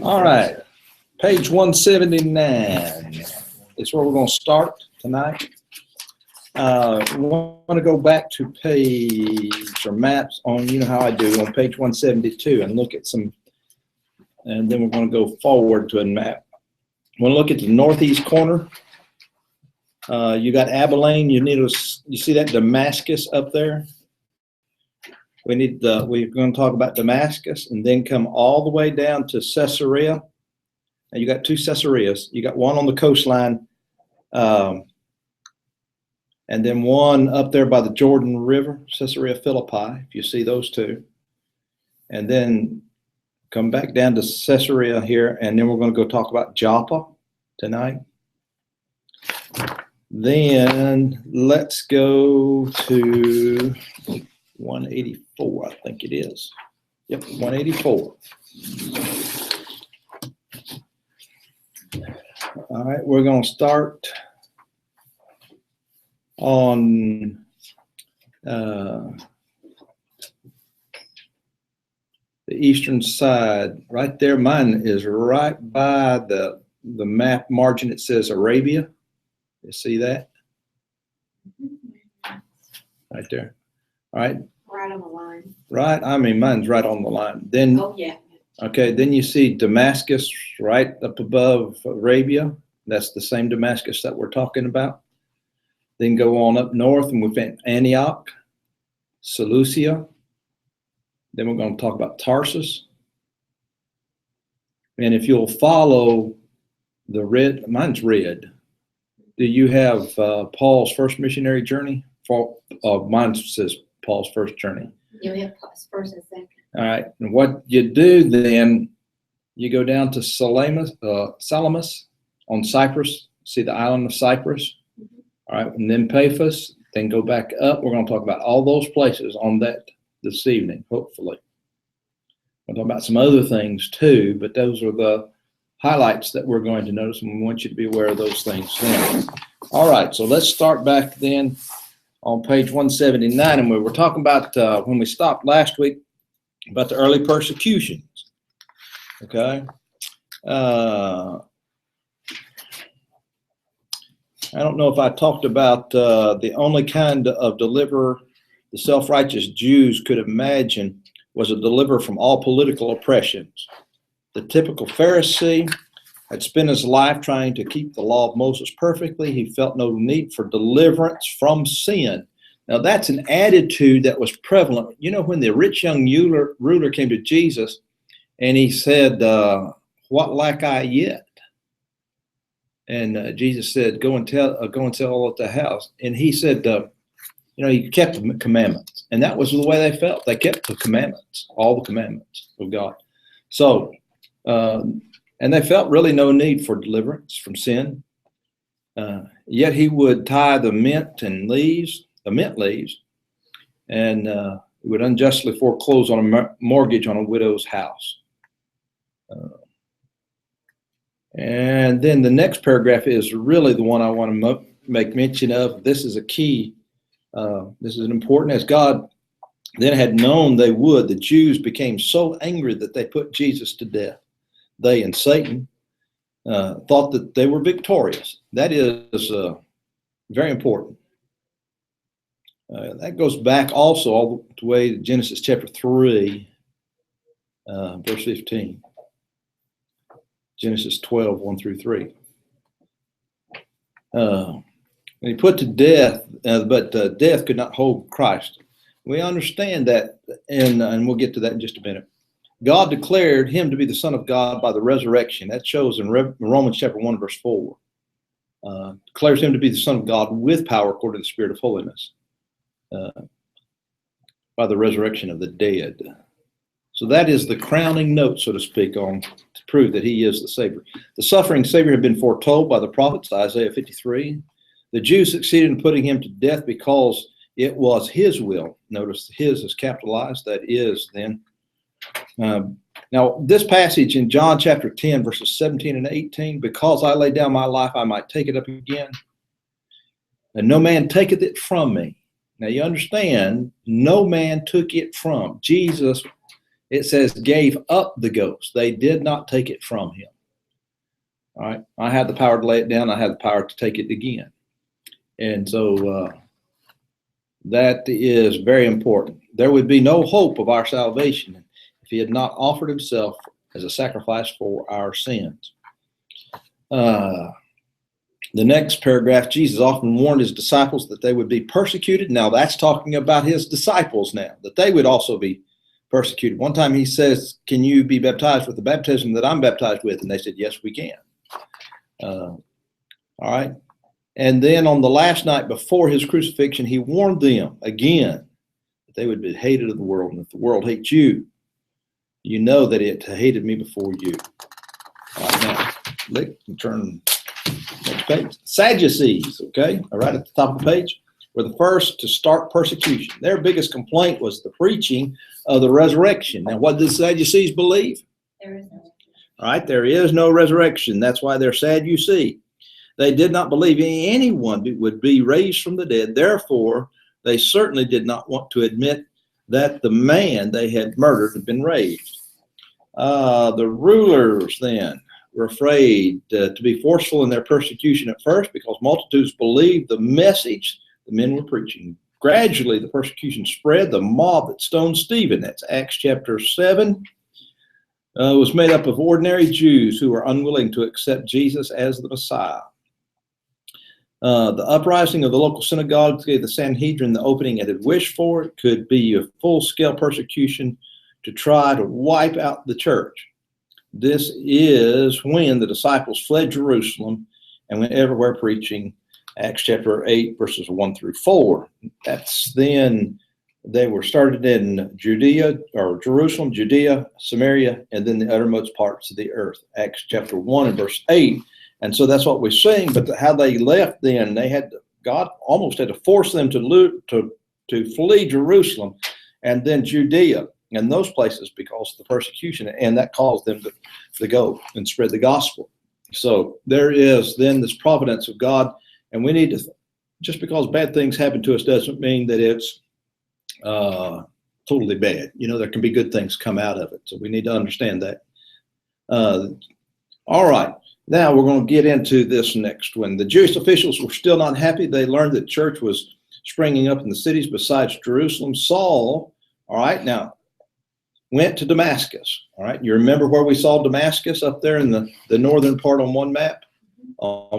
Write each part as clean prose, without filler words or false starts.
All right, page 179 is where we're going to start tonight. We want to go back to page or maps on, you know how I do, on page 172 and look at some, and then we're going to go forward to a map. We want to look at the northeast corner. You got Abilene. You see that Damascus up there? We're going to talk about Damascus and then come all the way down to Caesarea. Now you got two Caesareas. You got one on the coastline, and then one up there by the Jordan River, Caesarea Philippi, if you see those two. And then come back down to Caesarea here, and then we're going to go talk about Joppa tonight. Then let's go to 184, I think it is. Yep, 184. All right, we're going to start on the eastern side. Right there, mine is right by the map margin. It says Arabia. You see that? Right there. All right. Right on the line. Right. I mean, mine's right on the line. Then. Oh yeah. Okay. Then you see Damascus right up above Arabia. That's the same Damascus that we're talking about. Then go on up north, and we've got Antioch, Seleucia. Then we're going to talk about Tarsus. And if you'll follow the red, mine's red. Do you have Paul's first missionary journey? Mine says Paul's first journey. You have Paul's first and second. All right. And what you do then, you go down to Salamis on Cyprus. See the island of Cyprus? Mm-hmm. All right. And then Paphos. Then go back up. We're going to talk about all those places on that this evening, hopefully. We'll talk about some other things too, but those are the highlights that we're going to notice, and we want you to be aware of those things then. All right, so let's start back then on page 179, and we were talking about, when we stopped last week, about the early persecutions, okay? I don't know if I talked about the only kind of deliverer the self-righteous Jews could imagine was a deliverer from all political oppressions. The typical Pharisee had spent his life trying to keep the law of Moses perfectly. He felt no need for deliverance from sin. Now, that's an attitude that was prevalent. You know, when the rich young ruler came to Jesus and he said, what lack I yet? And Jesus said, go and tell all at the house. And he said, he kept the commandments. And that was the way they felt. They kept the commandments, all the commandments of God. So, and they felt really no need for deliverance from sin. Yet he would tie the mint leaves, and he would unjustly foreclose on a mortgage on a widow's house. And then the next paragraph is really the one I want to make mention of. This is a key. This is important. As God then had known they would, the Jews became so angry that they put Jesus to death. They and Satan thought that they were victorious. That is very important. That goes back also all the way to Genesis chapter 3, verse 15. Genesis 12, 1 through 3. He put to death, but death could not hold Christ. We understand that, and we'll get to that in just a minute. God declared him to be the Son of God by the resurrection. That shows in Romans chapter 1, verse 4. Declares him to be the Son of God with power according to the Spirit of holiness by the resurrection of the dead. So that is the crowning note, so to speak, to prove that he is the Savior. The suffering Savior had been foretold by the prophets, Isaiah 53. The Jews succeeded in putting him to death because it was his will. Notice his is capitalized. That is then. Now, this passage in John chapter 10, verses 17 and 18, because I laid down my life, I might take it up again. And no man taketh it from me. Now, you understand, no man took it from. Jesus It says gave up the ghost. They did not take it from him. All right. I have the power to lay it down. I have the power to take it again. And so that is very important. There would be no hope of our salvation if he had not offered himself as a sacrifice for our sins. The next paragraph, Jesus often warned his disciples that they would be persecuted. Now that's talking about his disciples now, that they would also be persecuted. One time he says, can you be baptized with the baptism that I'm baptized with? And they said, yes, we can. All right. And then on the last night before his crucifixion, he warned them again that they would be hated of the world. And if the world hates you, you know that it hated me before you. All right, now, let's turn next page. Sadducees, okay, right at the top of the page, were the first to start persecution. Their biggest complaint was the preaching of the resurrection. Now, what did the Sadducees believe? There is no. All right, there is no resurrection. That's why they're sad, you see. They did not believe anyone would be raised from the dead. Therefore, they certainly did not want to admit that the man they had murdered had been raised. The rulers then were afraid to be forceful in their persecution at first because multitudes believed the message the men were preaching. Gradually, the persecution spread. The mob that stoned Stephen, that's Acts chapter 7, was made up of ordinary Jews who were unwilling to accept Jesus as the Messiah. The uprising of the local synagogues gave the Sanhedrin the opening it had wished for. It could be a full-scale persecution to try to wipe out the church. This is when the disciples fled Jerusalem and went everywhere preaching. Acts chapter 8, verses 1 through 4. That's then they were started in Judea, or Jerusalem, Judea, Samaria, and then the uttermost parts of the earth. Acts chapter 1 and verse 8. And so that's what we're seeing. But how they left then, God almost had to force them to flee Jerusalem and then Judea and those places because of the persecution, and that caused them to go and spread the gospel. So there is then this providence of God, and we need to, just because bad things happen to us doesn't mean that it's totally bad. You know, there can be good things come out of it. So we need to understand that. All right. Now we're going to get into this next one. The Jewish officials were still not happy. They learned that church was springing up in the cities besides Jerusalem. Saul, all right, now went to Damascus. All right, you remember where we saw Damascus up there in the northern part on one map? All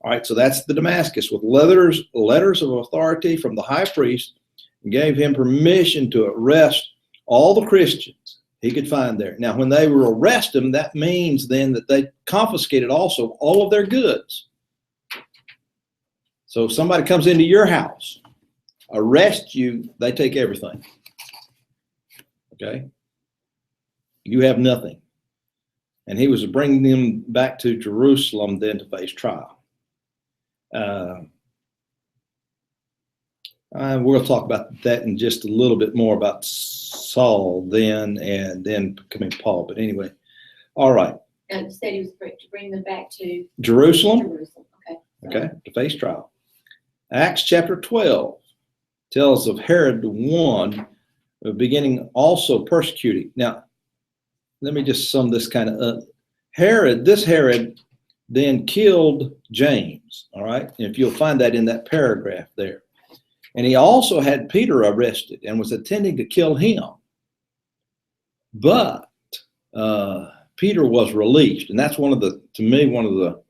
right, so that's the Damascus with letters of authority from the high priest, and gave him permission to arrest all the Christians he could find there. Now, when they were arrest them, that means then that they confiscated also all of their goods. So if somebody comes into your house, arrest you, they take everything. Okay? You have nothing. And he was bringing them back to Jerusalem then to face trial. We'll talk about that in just a little bit more about Saul then and then becoming Paul. But anyway, all right. And you said he was to bring them back to Jerusalem. Okay. Okay, to face trial. Acts chapter 12 tells of Herod I beginning also persecuting. Now, let me just sum this kind of up. This Herod then killed James, all right? And if you'll find that in that paragraph there. And he also had Peter arrested and was intending to kill him. But Peter was released. And that's to me, one of the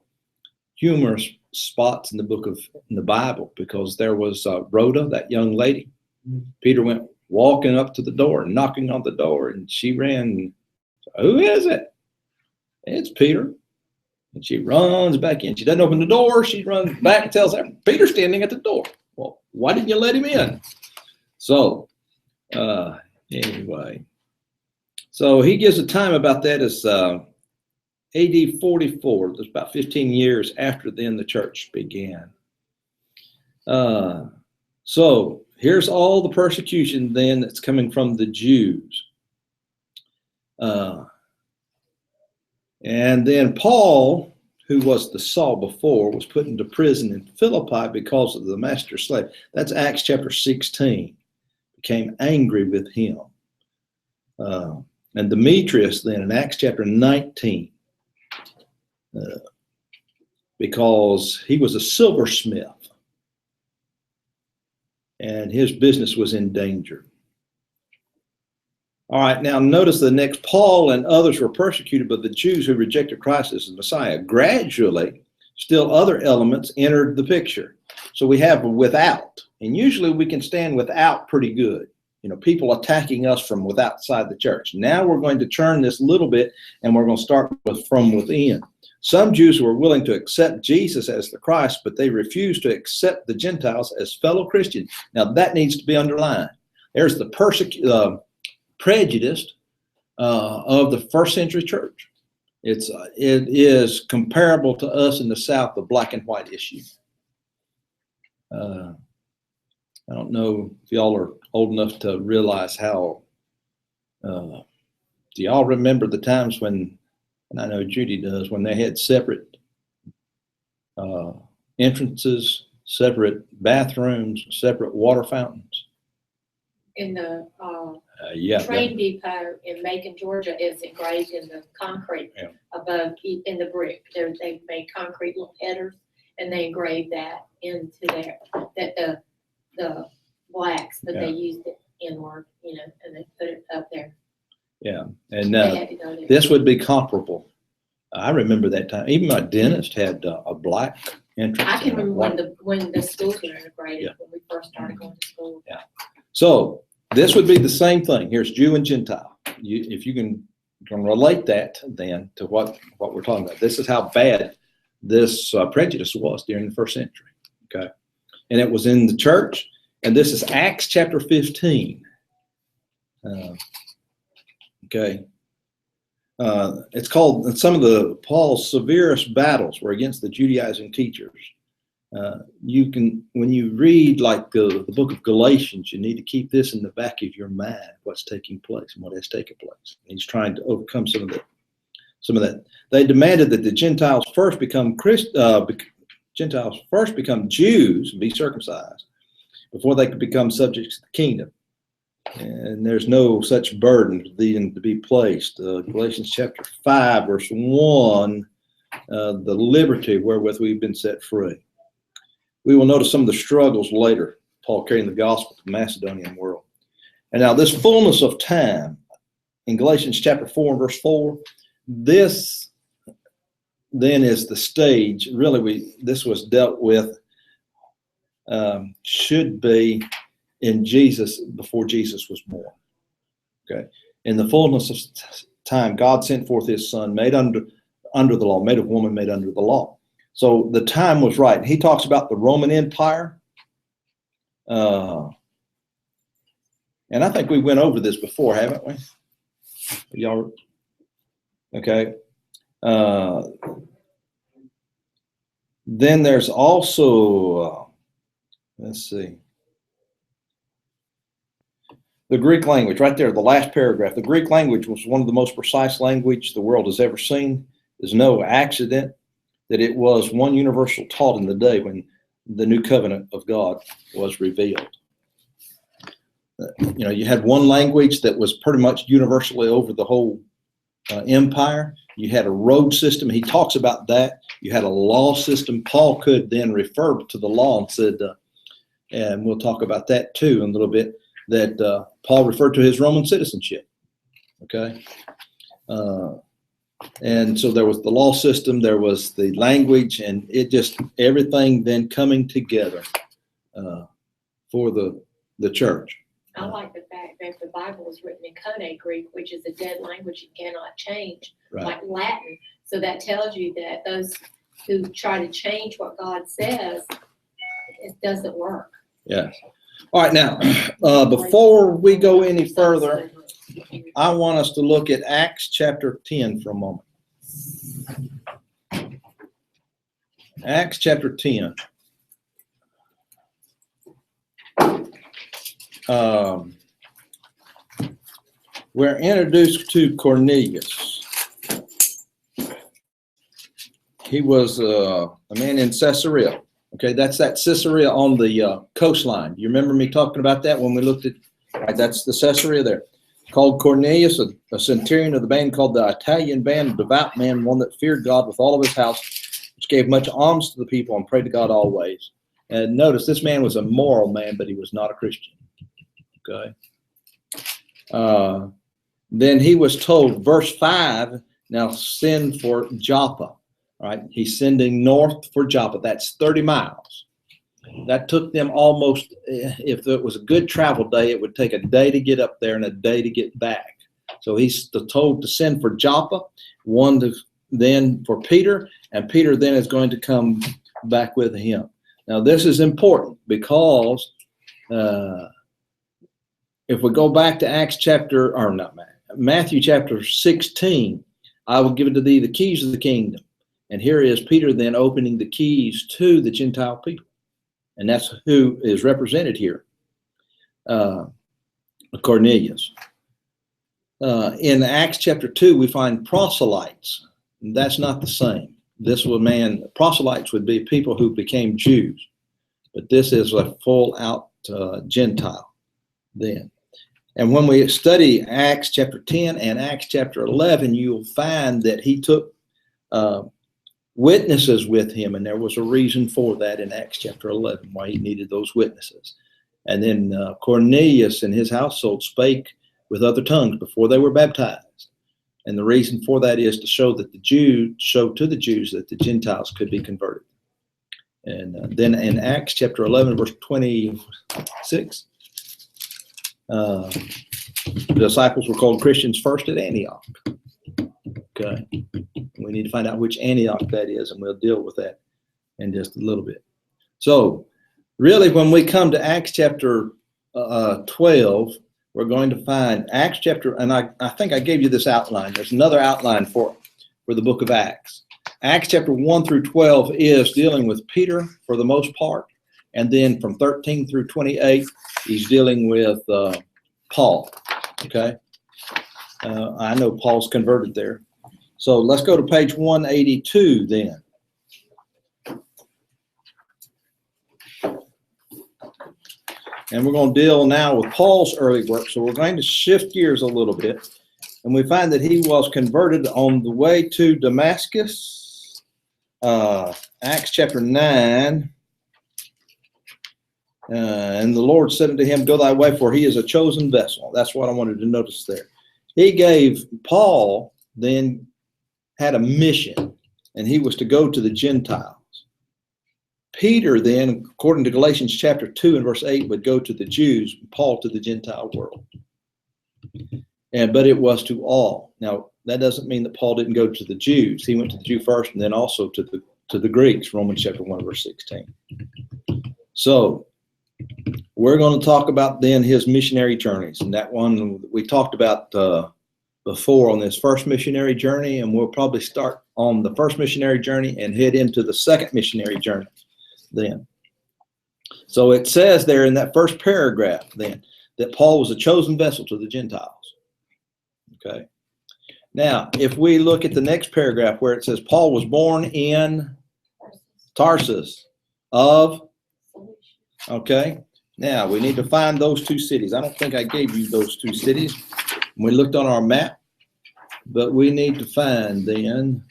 humorous spots in the Bible, because there was Rhoda, that young lady. Peter went walking up to the door and knocking on the door, and she ran. Who is it? It's Peter. And she runs back in. She doesn't open the door. She runs back and tells everyone, Peter's standing at the door. Well, why didn't you let him in? So, anyway. So he gives a time about that as AD 44. That's about 15 years after then the church began. So here's all the persecution then that's coming from the Jews. And then Paul, who was the Saul before, was put into prison in Philippi because of the master slave. That's Acts chapter 16. Became angry with him. And Demetrius then in Acts chapter 19, because he was a silversmith and his business was in danger. All right, now notice the next, Paul and others were persecuted by the Jews who rejected Christ as the Messiah. Gradually, still other elements entered the picture. So we have without, and usually we can stand without pretty good. People attacking us from outside the church. Now we're going to turn this a little bit and we're going to start with from within. Some Jews were willing to accept Jesus as the Christ, but they refused to accept the Gentiles as fellow Christians. Now that needs to be underlined. There's the prejudice of the first century church. It is comparable to us in the South, the black and white issue. I don't know if y'all are old enough to realize how, do y'all remember the times when, and I know Judy does, when they had separate entrances, separate bathrooms, separate water fountains? In the Yeah. train depot in Macon, Georgia is engraved in the concrete above in the brick. They made concrete little headers and they engraved that into there. That the blacks that they used it inward, and they put it up there. Yeah, and They had to go there. this would be comparable. I remember that time. Even my dentist had a black entrance. I can and a remember white. when the schools were integrated, when we first started going to school. Yeah. So this would be the same thing. Here's Jew and Gentile. If you can relate that then to what we're talking about. This is how bad this prejudice was during the first century. Okay, and it was in the church. And this is Acts chapter 15. Okay. It's called, some of Paul's severest battles were against the Judaizing teachers. When you read like the book of Galatians, you need to keep this in the back of your mind, what's taking place and what has taken place. He's trying to overcome some of that. They demanded that the Gentiles first become Jews and be circumcised before they could become subjects to the kingdom. And there's no such burden for them to be placed. Galatians chapter 5, verse 1, the liberty wherewith we've been set free. We will notice some of the struggles later, Paul carrying the gospel to the Macedonian world. And now this fullness of time, in Galatians chapter 4 and verse 4, this then is the stage, really this was dealt with, should be in Jesus before Jesus was born. Okay, in the fullness of time, God sent forth His Son, made under the law, made of woman, made under the law. So the time was right. He talks about the Roman Empire, and I think we went over this before, haven't we? Y'all, okay. Then there's also. Let's see. The Greek language, right there, the last paragraph. The Greek language was one of the most precise language the world has ever seen. There's no accident that it was one universal taught in the day when the new covenant of God was revealed. You had one language that was pretty much universally over the whole empire. You had a road system. He talks about that. You had a law system. Paul could then refer to the law and said, and we'll talk about that too in a little bit, that Paul referred to his Roman citizenship. Okay. And so there was the law system, there was the language, and it just, everything then coming together for the church. I like the fact that the Bible is written in Koine Greek, which is a dead language you cannot change, Right. like Latin. So that tells you that those who try to change what God says, it doesn't work. Yeah. All right, now, before we go any further, I want us to look at Acts chapter 10 for a moment. Acts chapter 10. We're introduced to Cornelius. He was a man in Caesarea. Okay, that's that Caesarea on the coastline. You remember me talking about that when we looked at, right, that's the Caesarea there. called Cornelius, a centurion of the band called the Italian band, a devout man, one that feared God with all of his house, which gave much alms to the people and prayed to God always. And notice this man was a moral man, but he was not a Christian. Okay. Then he was told, verse 5, now send for Joppa. Right? He's sending north for Joppa. That's 30 miles. That took them almost, if it was a good travel day, it would take a day to get up there and a day to get back. So he's told to send for Joppa, one to, then for Peter, and Peter then is going to come back with him. Now this is important because if we go back to Matthew chapter 16, I will give it to thee the keys of the kingdom. And here is Peter then opening the keys to the Gentile people. And that's who is represented here, Cornelius. In Acts chapter 2, we find proselytes. That's not the same. This was proselytes would be people who became Jews. But this is a full out Gentile then. And when we study Acts chapter 10 and Acts chapter 11, you'll find that he took witnesses with him, and there was a reason for that in Acts chapter 11, why he needed those witnesses. And then Cornelius and his household spake with other tongues before they were baptized. And the reason for that is to show to the Jews that the Gentiles could be converted. And then in Acts chapter 11, verse 26, the disciples were called Christians first at Antioch. Okay. We need to find out which Antioch that is, and we'll deal with that in just a little bit. So really, when we come to Acts chapter 12, we're going to find Acts chapter, and I think I gave you this outline. There's another outline for the book of Acts. Acts chapter 1 through 12 is dealing with Peter for the most part. And then from 13 through 28, he's dealing with Paul. Okay. I know Paul's converted there. So let's go to page 182 then. And we're going to deal now with Paul's early work. So we're going to shift gears a little bit. And we find that he was converted on the way to Damascus. Acts chapter 9. And the Lord said unto him, go thy way, for he is a chosen vessel. That's what I wanted to notice there. Paul then had a mission, and he was to go to the Gentiles. Peter then, according to Galatians chapter 2 and verse 8, would go to the Jews, Paul to the Gentile world. But it was to all. Now, that doesn't mean that Paul didn't go to the Jews. He went to the Jew first and then also to the Greeks, Romans chapter 1 verse 16. So we're going to talk about then his missionary journeys, and that one we talked about before on this first missionary journey, and we'll probably start on the first missionary journey and head into the second missionary journey then. So it says there in that first paragraph then that Paul was a chosen vessel to the Gentiles. Okay. Now, if we look at the next paragraph where it says Paul was born in Tarsus of, okay. Now, we need to find those two cities. I don't think I gave you those two cities. We looked on our map, but we need to find then,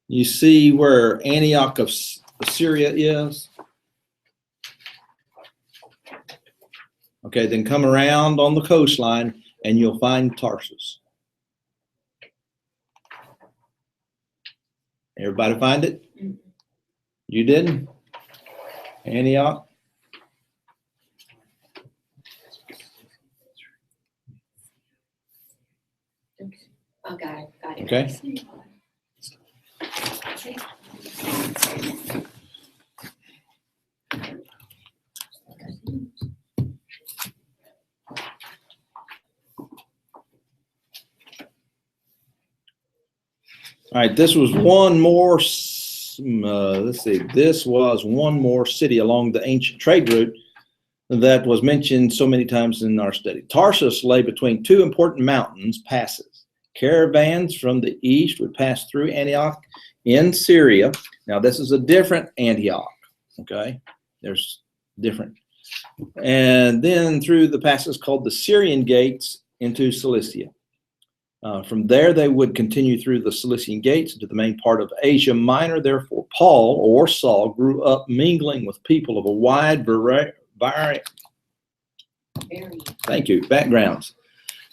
you see where Antioch of Syria is? Okay, then come around on the coastline and you'll find Tarsus. Everybody find it? You didn't? Antioch? Oh, got it. Okay. All right, this was one more, let's see, this was one more city along the ancient trade route that was mentioned so many times in our study. Tarsus lay between two important mountains passes. Caravans from the east would pass through Antioch in Syria. Now, this is a different Antioch, okay? There's different. and then through the passes called the Syrian gates into Cilicia. From there, they would continue through the Cilician gates into the main part of Asia Minor. Therefore, Paul, or Saul, grew up mingling with people of a wide variety backgrounds.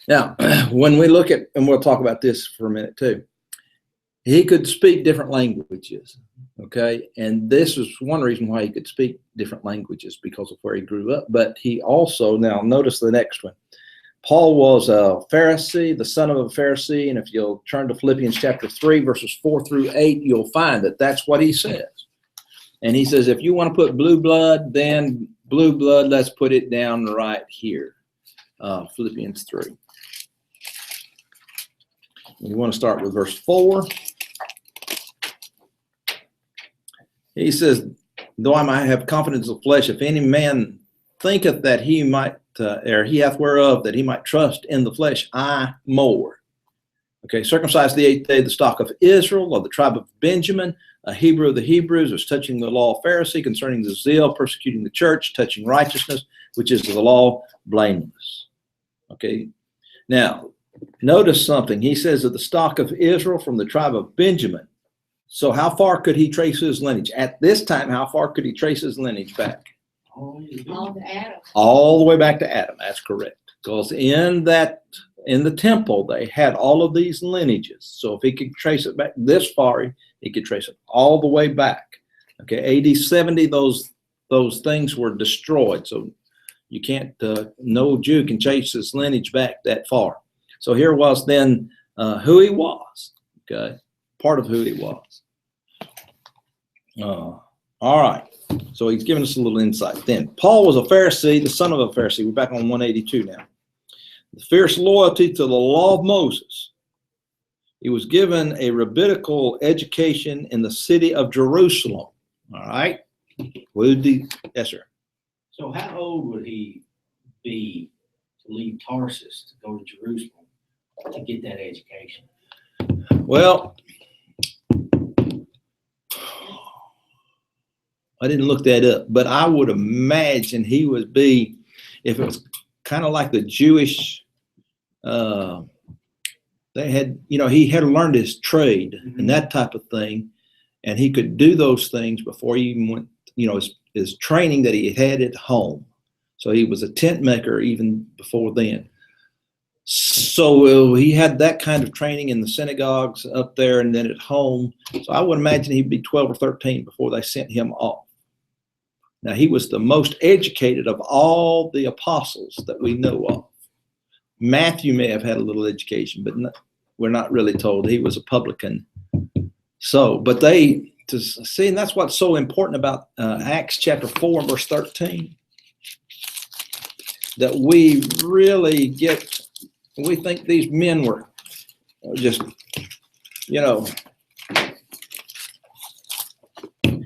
Now, when we look at, and we'll talk about this for a minute too, he could speak different languages, okay? And this is one reason why he could speak different languages, because of where he grew up. But he also, now notice the next one. Paul was a Pharisee, the son of a Pharisee, and if you'll turn to Philippians chapter 3, verses 4 through 8, you'll find that that's what he says. And he says, if you want to put blue blood, then blue blood, let's put it down right here. Philippians 3. You want to start with verse 4. He says, though I might have confidence of flesh, if any man thinketh that he might, or he hath whereof that he might trust in the flesh, I more. Okay, circumcised the 8th day, the stock of Israel, of the tribe of Benjamin, a Hebrew of the Hebrews, as touching the law of Pharisee, concerning the zeal, persecuting the church, touching righteousness, which is the law, blameless. Okay, now, notice something. He says of the stock of Israel from the tribe of Benjamin. So how far could he trace his lineage? At this time, how far could he trace his lineage back? All to Adam. All the way back to Adam. That's correct. Because in the temple, they had all of these lineages. So if he could trace it back this far, he could trace it all the way back. Okay, AD 70, those things were destroyed. So you can't, no Jew can trace his lineage back that far. So here was then who he was. Okay, part of who he was. All right. So he's giving us a little insight. Then Paul was a Pharisee, the son of a Pharisee. We're back on 182 now. The fierce loyalty to the law of Moses. He was given a rabbinical education in the city of Jerusalem. All right. Yes, sir. So how old would he be to leave Tarsus to go to Jerusalem to get that education? Well, I didn't look that up, but I would imagine he would be, if it was kind of like the Jewish, they had, he had learned his trade and that type of thing, and he could do those things before he even went, his training that he had at home. So he was a tent maker even before then. So he had that kind of training in the synagogues up there and then at home. So I would imagine he'd be 12 or 13 before they sent him off. Now, he was the most educated of all the apostles that we know of. Matthew may have had a little education, but we're not really told. He was a publican. So, but and that's what's so important about Acts chapter 4 and verse 13, that we really we think these men were just,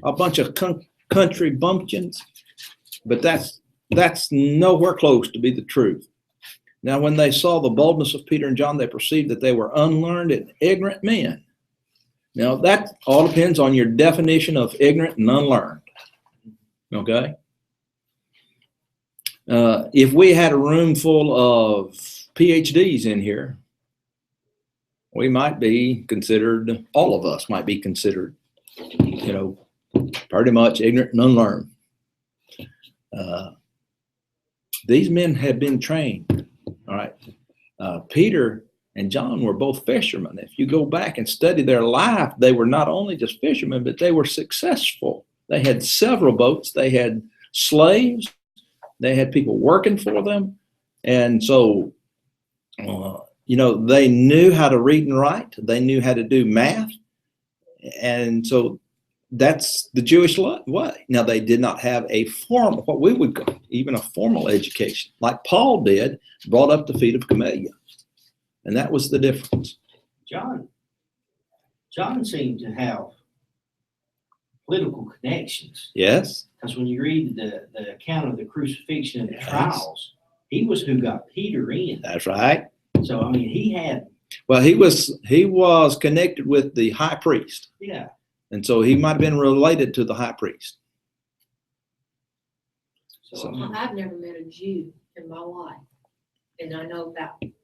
a bunch of country bumpkins, but that's nowhere close to be the truth. Now, when they saw the boldness of Peter and John, they perceived that they were unlearned and ignorant men. Now, that all depends on your definition of ignorant and unlearned. Okay? If we had a room full of PhDs in here, we might be considered, all of us might be considered, pretty much ignorant and unlearned. These men had been trained. All right. Peter and John were both fishermen. If you go back and study their life, they were not only just fishermen, but they were successful. They had several boats. They had slaves. They had people working for them. And so, they knew how to read and write. They knew how to do math. And so that's the Jewish way. Now, they did not have what we would call even a formal education, like Paul did, brought up the feet of Gamaliel. And that was the difference. John seemed to have political connections. Yes. Because when you read the account of the crucifixion and the trials, he was who got Peter in. That's right. So, I mean, he had. Well, he was connected with the high priest. Yeah. And so he might have been related to the high priest. I've never met a Jew in my life. And I know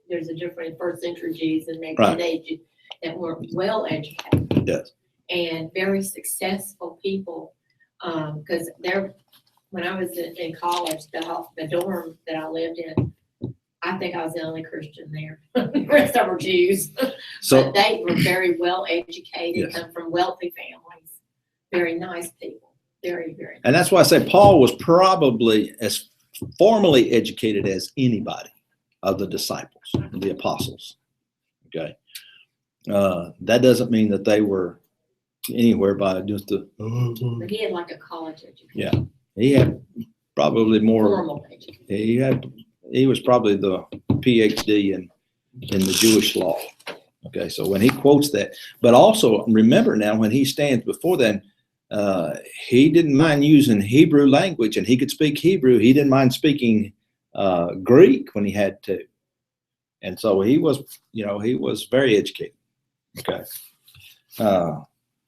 there's a difference in first century Jews and maybe Right. today Jews that weren't well educated. Yes. And very successful people. Because when I was in college, the dorm that I lived in, I think I was the only Christian there. The rest of them were Jews. So But they were very well educated, Yes. come from wealthy families, very nice people, very, very nice. and that's why I say Paul was probably as formally educated as anybody of the disciples, the apostles. Okay. That doesn't mean that they were anywhere by just the. But he had like a college education. Yeah. He had probably more. Formal education. He was probably the PhD in the Jewish law. Okay, so when he quotes that, but also remember now when he stands before them, he didn't mind using Hebrew language, and he could speak Hebrew. He didn't mind speaking Greek when he had to, and so he was very educated. Okay,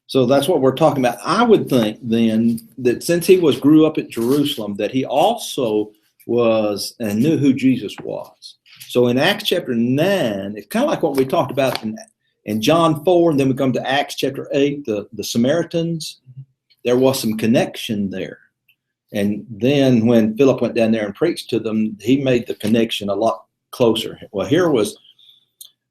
so that's what we're talking about. I would think then that since he grew up at Jerusalem, that he also was and knew who Jesus was. So in Acts chapter 9, it's kind of like what we talked about in John 4, and then we come to Acts chapter 8, the Samaritans. There was some connection there. And then when Philip went down there and preached to them, he made the connection a lot closer. Well, here was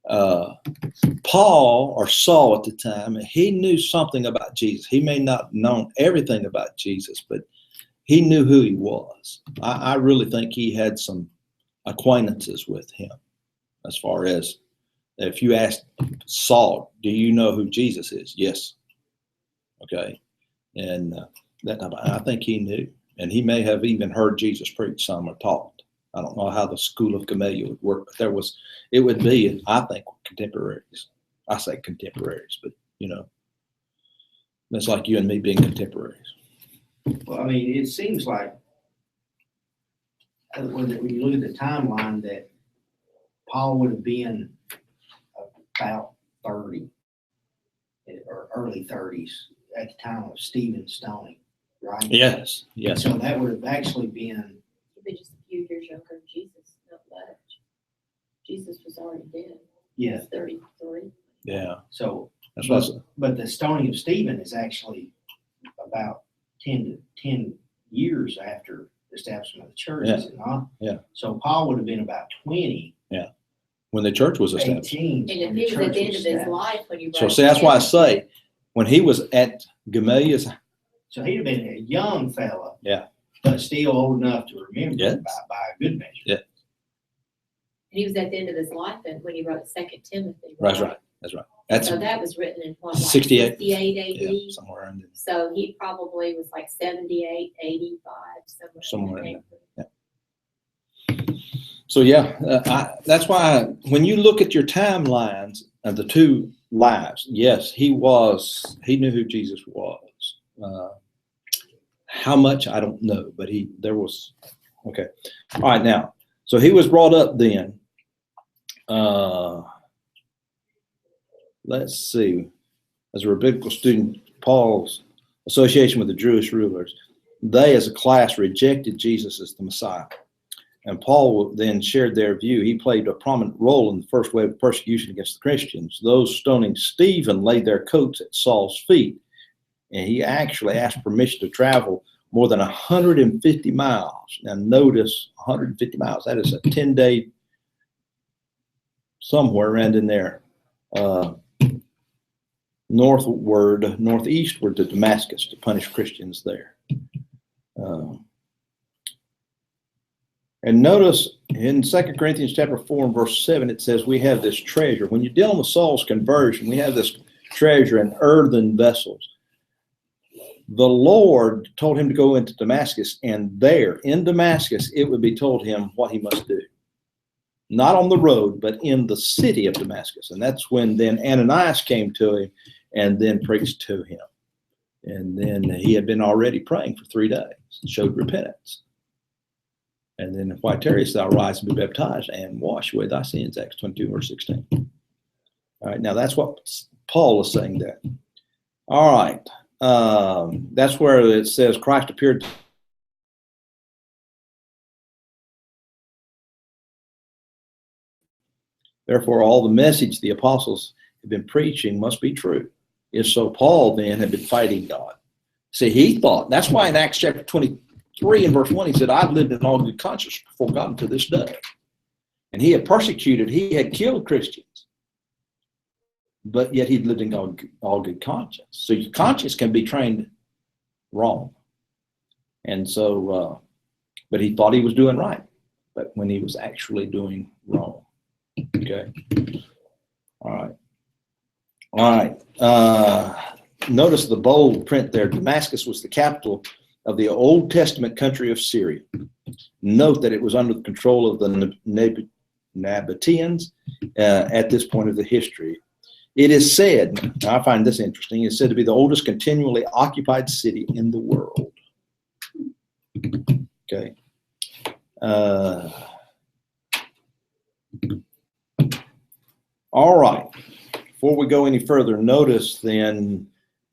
Paul or Saul at the time, and he knew something about Jesus. He may not have known everything about Jesus, but he knew who he was. I really think he had some acquaintances with him. As far as if you ask Saul, do you know who Jesus is? Yes. Okay. And I think he knew. And he may have even heard Jesus preach some or taught. I don't know how the school of Gamaliel would work, but it would be, I think, contemporaries. I say contemporaries, but that's like you and me being contemporaries. Well, I mean, it seems like when you look at the timeline that Paul would have been about 30 or early 30s at the time of Stephen's stoning, right? Yes. Yes. So that would have actually been. He'd be just a few years younger than Jesus, not much. Jesus was already dead. He Yeah. was 33. Yeah. So, That's what I said. but the stoning of Stephen is actually about 10 years after the establishment of the church, Yeah. is it not? Yeah. So Paul would have been about 20. When the church was established. 18. And when if he was at the end of his established. life when you So wrote see, that's why I it, say when he was at Gamaliel's. So he'd have been a young fella. Yeah. But still old enough to remember Yes. by a good measure. Yeah. and he was at the end of his life and when he wrote 2 Timothy. That's right. That's right. That's So that was written in what, like 68. 68 AD? yeah, somewhere around there. So he probably was like 78, 85, Somewhere in in there. So that's why when you look at your timelines of the two lives, yes, he knew who Jesus was. How much I don't know, but there was. Okay, all right. Now, so he was brought up then. Let's see. As a rabbinical student, Paul's association with the Jewish rulers, they as a class rejected Jesus as the Messiah. And Paul then shared their view. He played a prominent role in the first wave of persecution against the Christians. Those stoning Stephen laid their coats at Saul's feet. And he actually asked permission to travel more than 150 miles. Now notice 150 miles. That is a 10-day somewhere around in there. Northeastward to Damascus to punish Christians there. And notice in 2 Corinthians chapter 4 and verse 7, it says we have this treasure. When you're dealing with Saul's conversion, we have this treasure in earthen vessels. The Lord told him to go into Damascus, and there in Damascus, it would be told him what he must do. Not on the road, but in the city of Damascus. And that's when then Ananias came to him and then preached to him. And then he had been already praying for 3 days and showed repentance. And then why tarriest thou, rise and be baptized and wash away thy sins, Acts 22, verse 16. All right, now that's what Paul is saying there. All right, that's where it says Christ appeared Therefore, all the message the apostles have been preaching must be true. If so, Paul then had been fighting God. See, he thought, that's why in Acts chapter 23 and verse 1, he said, I've lived in all good conscience before God to this day. And he had persecuted, he had killed Christians, but yet he'd lived in all good conscience. So your conscience can be trained wrong. And so, but he thought he was doing right, but when he was actually doing wrong. Okay. All right. All right. Notice the bold print there. Damascus was the capital of the Old Testament country of Syria. Note that it was under the control of the Nabateans at this point of the history. It is said, I find this interesting, it's said to be the oldest continually occupied city in the world. Okay. All right. Before we go any further, notice then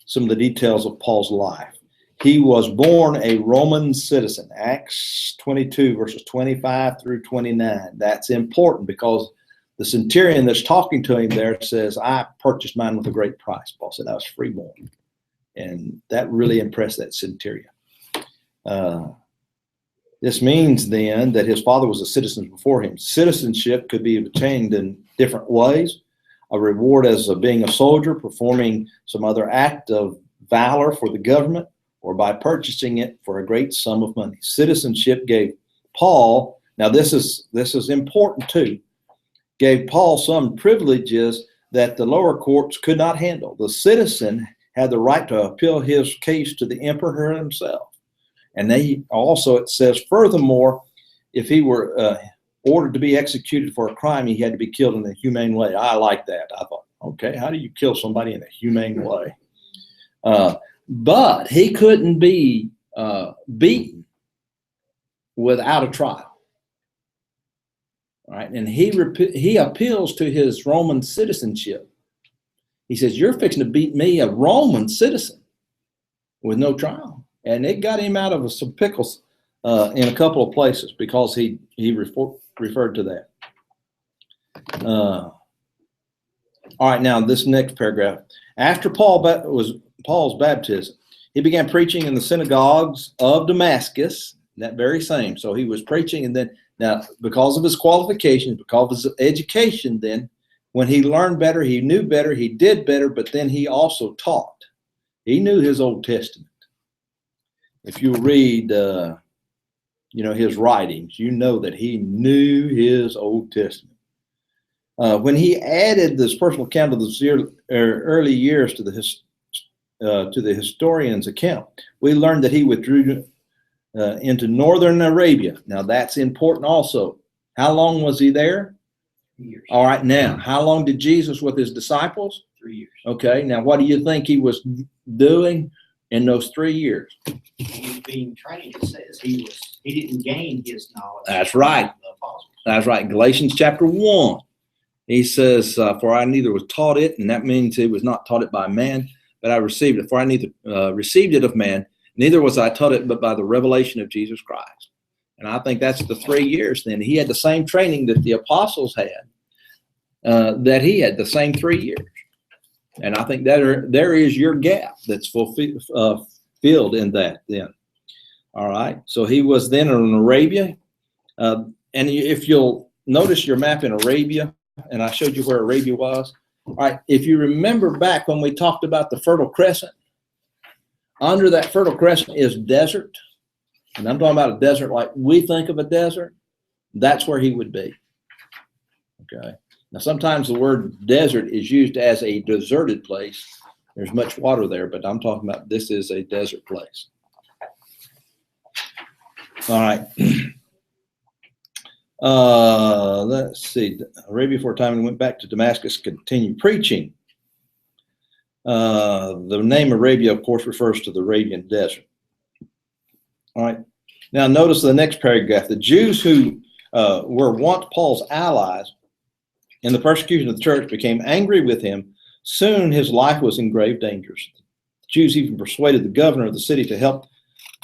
some of the details of Paul's life. He was born a Roman citizen, Acts 22, verses 25 through 29. That's important because the centurion that's talking to him there says, I purchased mine with a great price. Paul said, I was freeborn. And that really impressed that centurion. This means then that his father was a citizen before him. Citizenship could be obtained in different ways. A reward as being a soldier, performing some other act of valor for the government, or by purchasing it for a great sum of money. Citizenship gave Paul, now this is important too, gave Paul some privileges that the lower courts could not handle. The citizen had the right to appeal his case to the emperor himself. And they also, it says, furthermore, if he were ordered to be executed for a crime, he had to be killed in a humane way. I like that. I thought, okay, how do you kill somebody in a humane way? But he couldn't be beaten without a trial. Right? And he appeals to his Roman citizenship. He says, you're fixing to beat me, a Roman citizen, with no trial. And it got him out of some pickles in a couple of places because he referred to that. All right, now this next paragraph. After Paul's baptism, he began preaching in the synagogues of Damascus, that very same. So he was preaching, and then, now, because of his qualifications, because of his education, then, when he learned better, he knew better, he did better, but then he also taught. He knew his Old Testament. If you read, his writings, you know that he knew his Old Testament. When he added this personal account of the early years to the historian's account, we learned that he withdrew into northern Arabia. Now that's important also. How long was he there? 3 years. All right, now, how long did Jesus with his disciples? 3 years. Okay, now what do you think he was doing in those 3 years? He was being trained. It says he didn't gain his knowledge. That's right. From the apostles. That's right. Galatians chapter 1. He says, for I neither was taught it, and that means he was not taught it by man, but I received it. For I neither received it of man, neither was I taught it, but by the revelation of Jesus Christ. And I think that's the 3 years then. He had the same training that the apostles had, that he had the same 3 years. And I think that there is your gap that's filled in that then. All right. So he was then in Arabia. And if you'll notice your map in Arabia, and I showed you where Arabia was. All right. If you remember back when we talked about the Fertile Crescent, under that Fertile Crescent is desert. And I'm talking about a desert like we think of a desert. That's where he would be. Okay. Now, sometimes the word desert is used as a deserted place. There's much water there, but I'm talking about this is a desert place. All right. Let's see. Arabia for a time and went back to Damascus, continued preaching. The name Arabia, of course, refers to the Arabian desert. All right. Now, notice the next paragraph. The Jews who were once Paul's allies in the persecution of the church became angry with him. Soon his life was in grave danger. The Jews even persuaded the governor of the city to help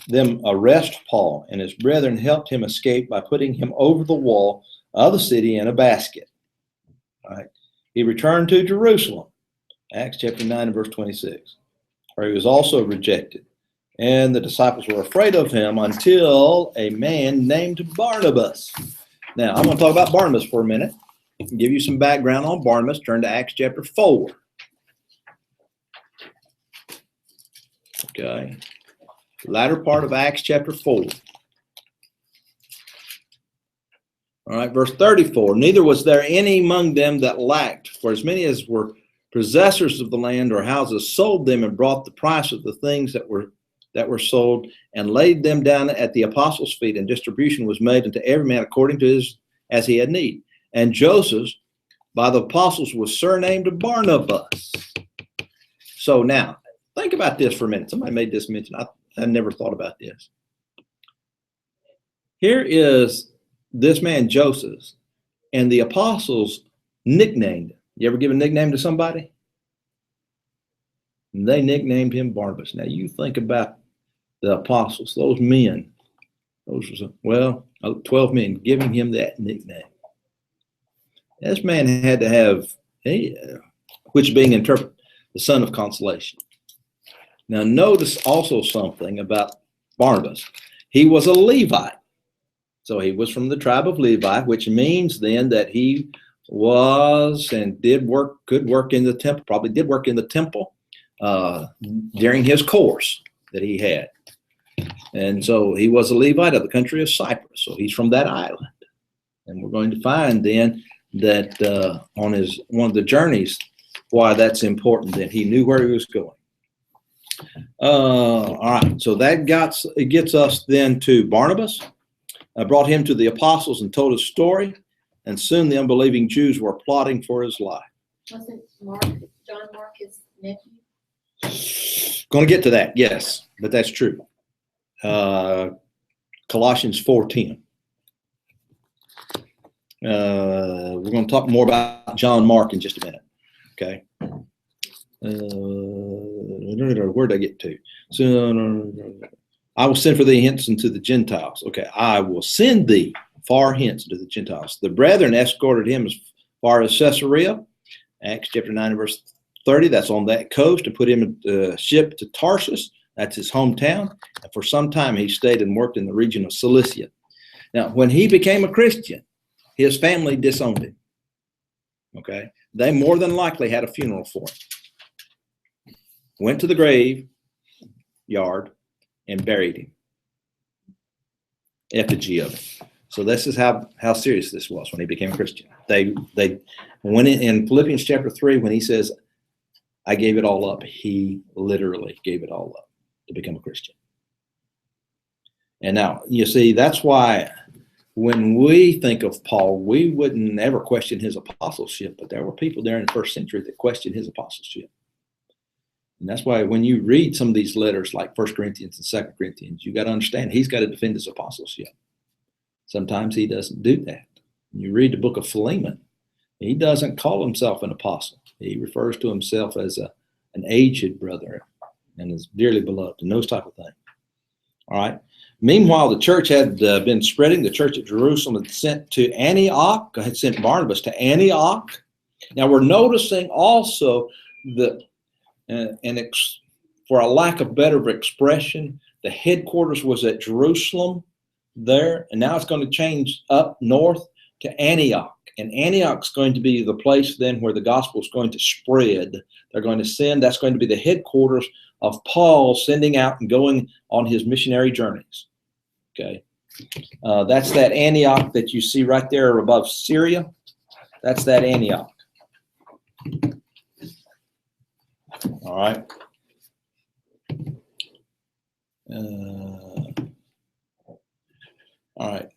them arrest Paul, and his brethren helped him escape by putting him over the wall of the city in a basket. All right. He returned to Jerusalem, Acts chapter 9 and verse 26, where he was also rejected. And the disciples were afraid of him until a man named Barnabas. Now, I'm going to talk about Barnabas for a minute and give you some background on Barnabas. Turn to Acts chapter 4. Okay. Latter part of Acts chapter 4. All right, verse 34. Neither was there any among them that lacked, for as many as were possessors of the land or houses sold them and brought the price of the things that were sold and laid them down at the apostles' feet, and distribution was made unto every man according to his as he had need. And Joseph by the apostles was surnamed Barnabas. So now think about this for a minute. Somebody made this mention. I never thought about this. Here is this man Joseph, and the apostles nicknamed him. You ever give a nickname to somebody? And they nicknamed him Barnabas. Now you think about the apostles, those men, 12 men giving him that nickname. This man had to have, which being interpreted, the son of consolation. Now notice also something about Barnabas. He was a Levite. So he was from the tribe of Levi, which means then that he was and could work in the temple, probably did work in the temple during his course that he had. And so he was a Levite of the country of Cyprus. So he's from that island. And we're going to find then that on one of the journeys, why that's important, that he knew where he was going. All right, so that gets us then to Barnabas. I brought him to the apostles and told his story, and soon the unbelieving Jews were plotting for his life. Wasn't John Mark his nephew? Going to get to that, yes, but that's true. Colossians 4:10. We're going to talk more about John Mark in just a minute. Okay. Where did I get to? So, I will send for thee hence unto the Gentiles. Okay, I will send thee far hence to the Gentiles. The brethren escorted him as far as Caesarea, Acts chapter 9 verse 30. That's on that coast, and put him in a ship to Tarsus. That's his hometown. And for some time he stayed and worked in the region of Cilicia. Now, when he became a Christian, his family disowned him. Okay, they more than likely had a funeral for him. Went to the graveyard and buried him. Effigy of him. So this is how serious this was when he became a Christian. They went in Philippians chapter 3, when he says, I gave it all up, he literally gave it all up to become a Christian. And now, you see, that's why when we think of Paul, we wouldn't ever question his apostleship, but there were people there in the first century that questioned his apostleship. And that's why when you read some of these letters like 1 Corinthians and 2 Corinthians, you got to understand he's got to defend his apostleship. Sometimes he doesn't do that. You read the book of Philemon, he doesn't call himself an apostle. He refers to himself as an aged brother and is dearly beloved and those type of things. All right. Meanwhile, the church had been spreading. The church at Jerusalem had sent Barnabas to Antioch. Now we're noticing also that for a lack of better expression, the headquarters was at Jerusalem there, and now it's going to change up north to Antioch. And Antioch's going to be the place then where the gospel is going to spread. They're going to send, that's going to be the headquarters of Paul sending out and going on his missionary journeys. Okay. That's that Antioch that you see right there above Syria. That's that Antioch. All right. All right.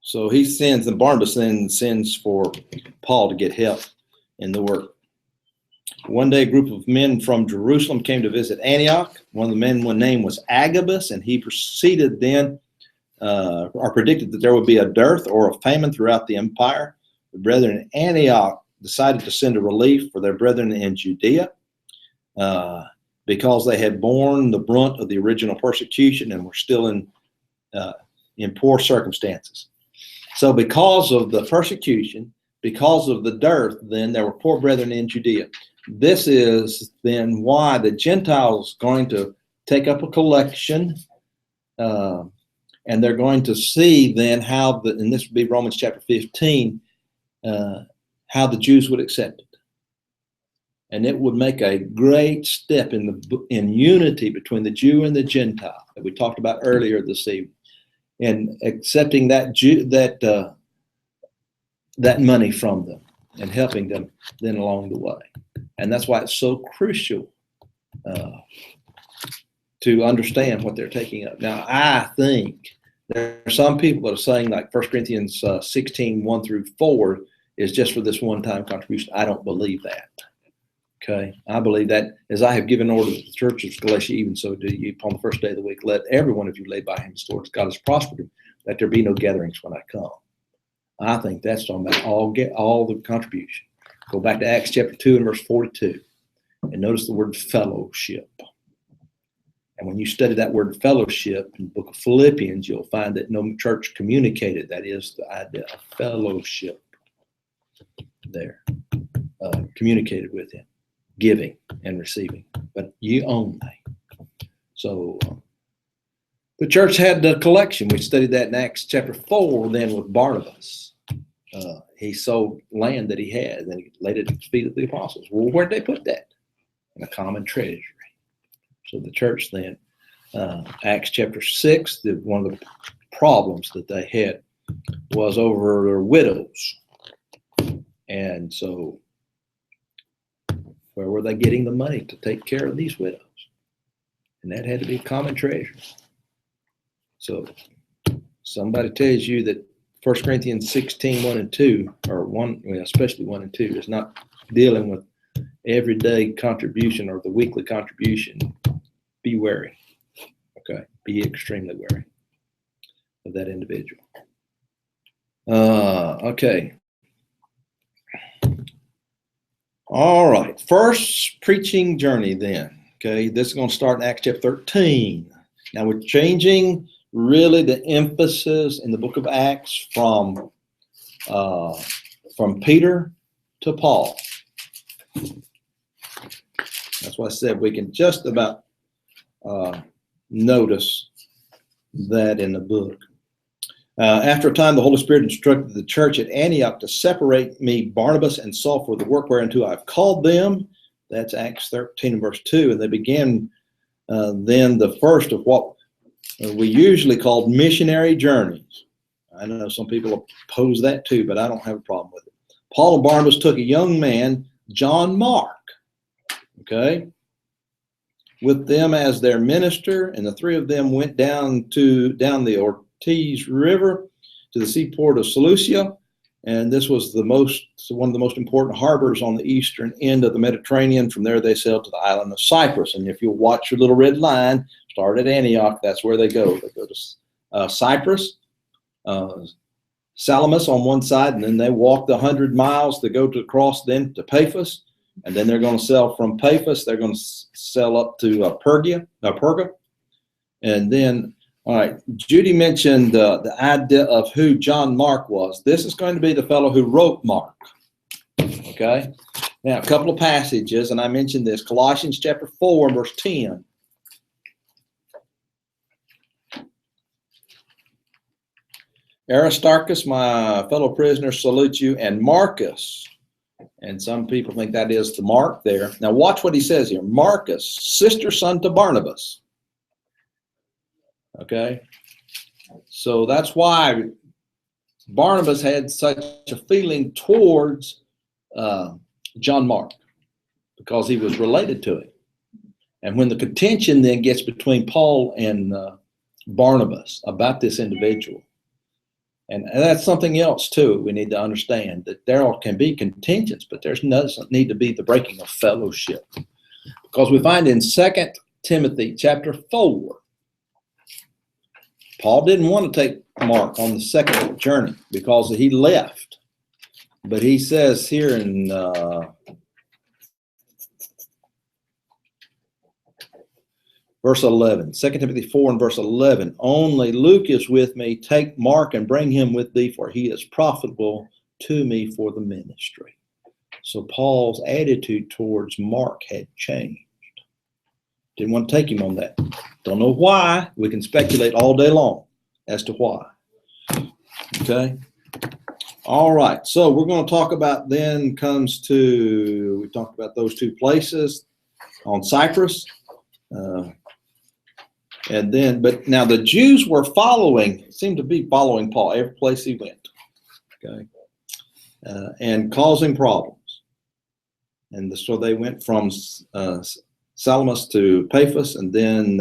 So he sends, and Barnabas then sends for Paul to get help in the work. One day, a group of men from Jerusalem came to visit Antioch. One of the men, one name was Agabus, and he proceeded then, or predicted that there would be a dearth or a famine throughout the empire. The brethren in Antioch decided to send a relief for their brethren in Judea, because they had borne the brunt of the original persecution and were still in poor circumstances. So because of the persecution, because of the dearth, then there were poor brethren in Judea. This is then why the Gentiles going to take up a collection, and they're going to see then how and this would be Romans chapter 15, how the Jews would accept it. And it would make a great step in unity between the Jew and the Gentile that we talked about earlier this evening, and accepting that that money from them and helping them then along the way. And that's why it's so crucial to understand what they're taking up. Now, I think there are some people that are saying like 1 Corinthians 16, 1 through 4 is just for this one-time contribution. I don't believe that. Okay, I believe that as I have given order to the church of Galatia, even so do you upon the first day of the week. Let every one of you lay by him towards God has prospered him, that there be no gatherings when I come. I think that's talking about all the contribution. Go back to Acts chapter 2 and verse 42, and notice the word fellowship. And when you study that word fellowship in the book of Philippians, you'll find that no church communicated. That is the idea of fellowship there, communicated with him. Giving and receiving, but ye only. So the church had the collection. We studied that in Acts chapter 4 then with Barnabas. He sold land that he had, and then he laid it at the feet of the apostles. Well, where'd they put that? In a common treasury. So the church then, Acts chapter 6, one of the problems that they had was over their widows. And so where were they getting the money to take care of these widows? And that had to be a common treasure. So somebody tells you that 1 Corinthians 16, 1 and 2, or especially 1 and 2, is not dealing with everyday contribution or the weekly contribution. Be wary. Okay, be extremely wary of that individual. Okay. All right, first preaching journey then. Okay, this is going to start in Acts chapter 13. Now we're changing really the emphasis in the book of Acts from Peter to Paul. That's why I said we can just about notice that in the book. After a time, the Holy Spirit instructed the church at Antioch to separate me, Barnabas, and Saul for the work whereunto I've called them. That's Acts 13 and verse 2. And they began then the first of what we usually call missionary journeys. I know some people oppose that too, but I don't have a problem with it. Paul and Barnabas took a young man, John Mark, okay, with them as their minister, and the three of them went down the Ortiz River to the seaport of Seleucia, and this was one of the most important harbors on the eastern end of the Mediterranean. From there, they sailed to the island of Cyprus, and if you'll watch your little red line, start at Antioch, that's where they go. They go to Cyprus, Salamis on one side, and then they walk the 100 miles to go to cross then to Paphos, and then they're going to sail from Paphos. They're going to sail up to Perga, and then. All right, Judy mentioned the idea of who John Mark was. This is going to be the fellow who wrote Mark, okay? Now, a couple of passages, and I mentioned this. Colossians chapter 4, verse 10. Aristarchus, my fellow prisoner, salute you, and Marcus. And some people think that is the Mark there. Now, watch what he says here. Marcus, sister son to Barnabas. Okay, so that's why Barnabas had such a feeling towards John Mark, because he was related to him. And when the contention then gets between Paul and Barnabas about this individual, and that's something else too, we need to understand that there can be contentions, but there doesn't need to be the breaking of fellowship, because we find in 2 Timothy chapter 4, Paul didn't want to take Mark on the second journey because he left. But he says here in verse 11, 2 Timothy 4 and verse 11, only Luke is with me. Take Mark and bring him with thee, for he is profitable to me for the ministry. So Paul's attitude towards Mark had changed. Didn't want to take him on that. Don't know why. We can speculate all day long as to why. Okay. All right. So we're going to talk about then we talked about those two places on Cyprus. But now the Jews were seemed to be following Paul every place he went. Okay. And causing problems. And so they went from Salamis to Paphos, and then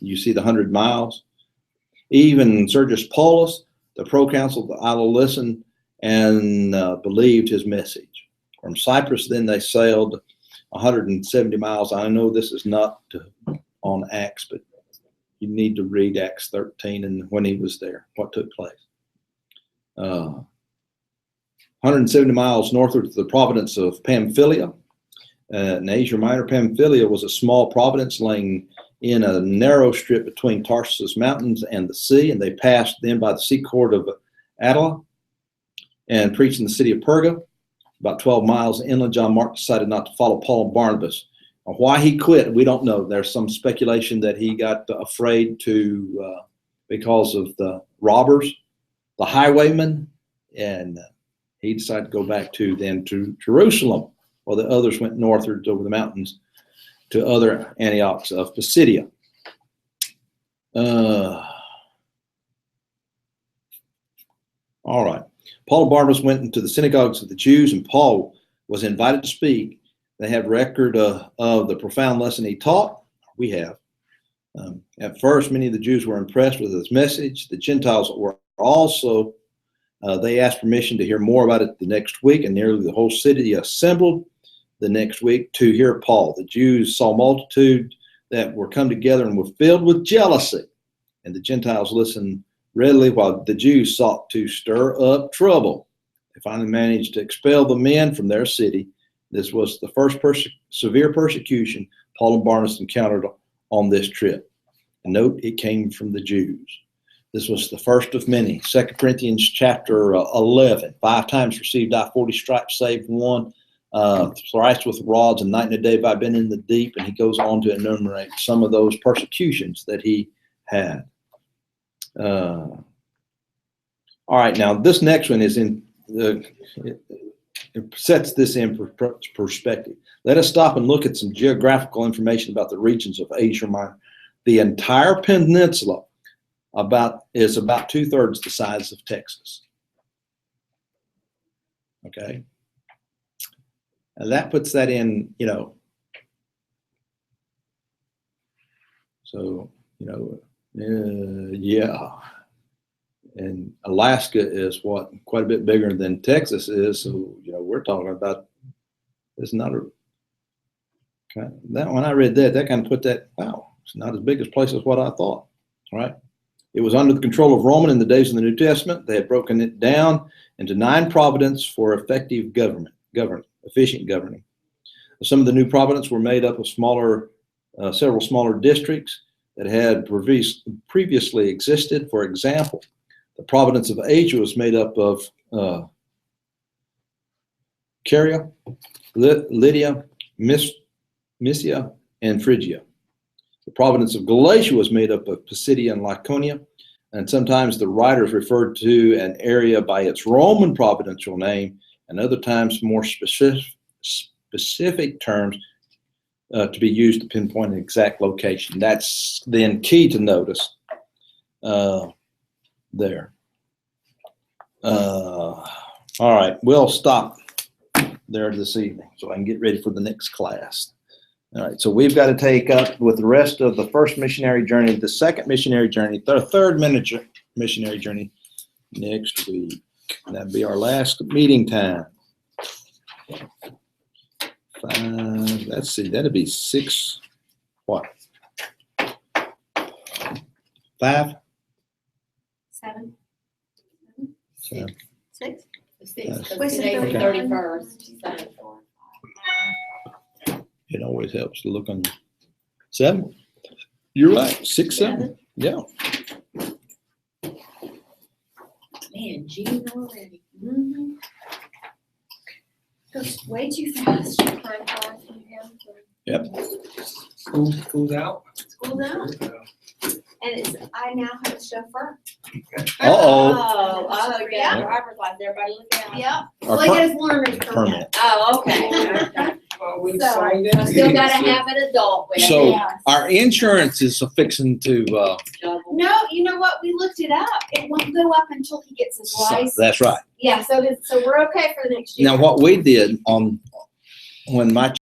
you see the 100 miles. Even Sergius Paulus, the proconsul of the Isle, listened and believed his message. From Cyprus, then they sailed 170 miles. I know this is not on Acts, but you need to read Acts 13 and when he was there, what took place. 170 miles northward to the province of Pamphylia. In Asia Minor, Pamphylia was a small province lying in a narrow strip between Tarsus Mountains and the sea, and they passed then by the seaport of Attila and preached in the city of Perga. About 12 miles inland, John Mark decided not to follow Paul and Barnabas. Why he quit, we don't know. There's some speculation that he got afraid because of the robbers, the highwaymen, and he decided to go back to Jerusalem, while the others went northward over the mountains to other Antiochs of Pisidia. All right. Paul and Barnabas went into the synagogues of the Jews, and Paul was invited to speak. They have record of the profound lesson he taught. We have. At first, many of the Jews were impressed with his message. The Gentiles were also. They asked permission to hear more about it the next week, and nearly the whole city assembled the next week to hear Paul. The Jews saw multitude that were come together and were filled with jealousy, and the Gentiles listened readily while the Jews sought to stir up trouble. They finally managed to expel the men from their city. This was the first severe persecution Paul and Barnabas encountered on this trip. And note, it came from the Jews. This was the first of many. 2 Corinthians chapter 11. 5 times received I 40 stripes, saved one. Thrice with rods, and night and a day have I been in the deep. And he goes on to enumerate some of those persecutions that he had. All right, now this next one is it sets this in perspective. Let us stop and look at some geographical information about the regions of Asia Minor. The entire peninsula is about 2/3 the size of Texas. Okay, and that puts that in, so yeah. And Alaska is quite a bit bigger than Texas is. So, we're talking about, it's not that when I read that kind of put that, wow, it's not as big a place as what I thought. All right. It was under the control of Roman in the days of the New Testament. They had broken it down into 9 provinces for effective efficient governing. Some of the new provinces were made up of several smaller districts that had previously existed. For example, the province of Asia was made up of Caria, Lydia, Mysia, and Phrygia. The province of Galatia was made up of Pisidia and Laconia, and sometimes the writers referred to an area by its Roman provincial name, and other times more specific terms to be used to pinpoint an exact location. That's then key to notice there. All right, we'll stop there this evening so I can get ready for the next class. All right, so we've got to take up with the rest of the first missionary journey, the second missionary journey, the third missionary journey next week. That'd be our last meeting time. Let's see, that'd be 6, what? 5? 7. 7. 6. Today's the Okay. 31st. It always helps to look on 7. You're right, 6, 7. Yeah. Man, June already. Mm-hmm. Way too fast. Time flies when you're having fun. School's out. School now. And I now have a chauffeur. Uh-oh. Oh, Yeah. yeah, driver's license, everybody look out. Yep. Our Well, I get his learner's permit. permit. Oh, okay. Well, we So, signed it. I still gotta have an adult with So- me. Yes. Our insurance is fixing to, Double. No, you know what? We looked it up. It won't go up until he gets his license. that's right. Yeah, so we're okay for the next year. Now, what we did when my